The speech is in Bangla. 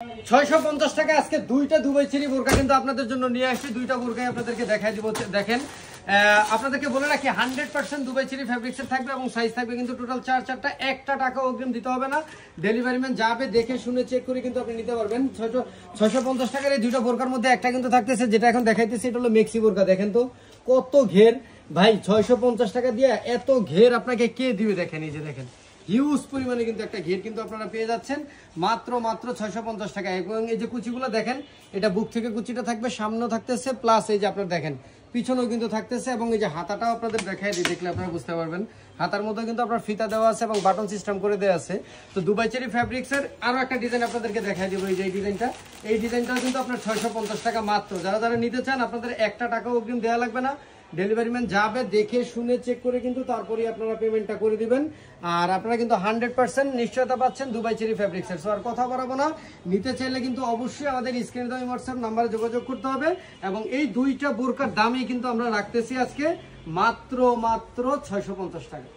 650 টাকা আজকে দুইটা দুবাই চেরি বোরকা কিন্তু আপনাদের জন্য নিয়ে আসছি। দুইটা বোরকাই আপনাদেরকে দেখাই দিব। দেখেন আপনাদেরকে বলে রাখি 100% দুবাই চেরি ফ্যাব্রিক্সের থাকবে এবং সাইজ থাকবে কিন্তু টোটাল 4 একটা টাকা অগ্রিম দিতে হবে না। ডেলিভারি ম্যান যাবে দেখে শুনে চেক করে কিন্তু আপনি নিতে পারবেন। 650 টাকার এই দুইটা বোরকার মধ্যে একটা কিন্তু থাকতেছে যেটা এখন দেখাইতেছে, এটা হলো মেক্সি বোরকা। দেখেন তো কত ঘের ভাই, 650 টাকা দিয়ে এত ঘের আপনাকে কে দিবে? দেখেন এই যে দেখেন হিউজ পরিমাণে কিন্তু একটা ঘের কিন্তু আপনারা পেয়ে যাচ্ছেন মাত্র 650 টাকা। এবং এই যে কুচিগুলো দেখেন, এটা বুক থেকে কুচিটা থাকবে, সামনেও থাকতেছে, প্লাস এই যে আপনারা দেখেন পিছনেও কিন্তু থাকতেছে। এবং এই যে হাতাটাও আপনাদের দেখাই দিই, দেখলে আপনারা বুঝতে পারবেন। হাতার মধ্যে কিন্তু আপনার ফিতা দেওয়া আছে এবং বাটন সিস্টেম করে দেওয়া আছে। তো দুবাই চেরি ফ্যাব্রিক্সের আরো একটা ডিজাইন আপনাদেরকে দেখাই দিব। এই যে এই ডিজাইনটাও কিন্তু আপনার 650 টাকা মাত্র। যারা যারা নিতে চান আপনাদের একটা টাকা অগ্রিম দেওয়া লাগবে না। ডেলিভারি ম্যান যাবে দেখে শুনে চেক করে কিন্তু তারপরে আপনারা পেমেন্টটা করে দিবেন। আর আপনারা কিন্তু 100% নিশ্চয়তা পাচ্ছেন দুবাই চেরি ফ্যাব্রিক্সের। সো আর কথা বাড়াবো না, নিতে চাইলে কিন্তু অবশ্যই আমাদের স্ক্রিনে দেওয়া হোয়াটসঅ্যাপ নাম্বারে যোগাযোগ করতে হবে। এবং এই দুইটা বোরকার দামই কিন্তু আমরা রাখতেছি আজকে মাত্র 650 টাকা।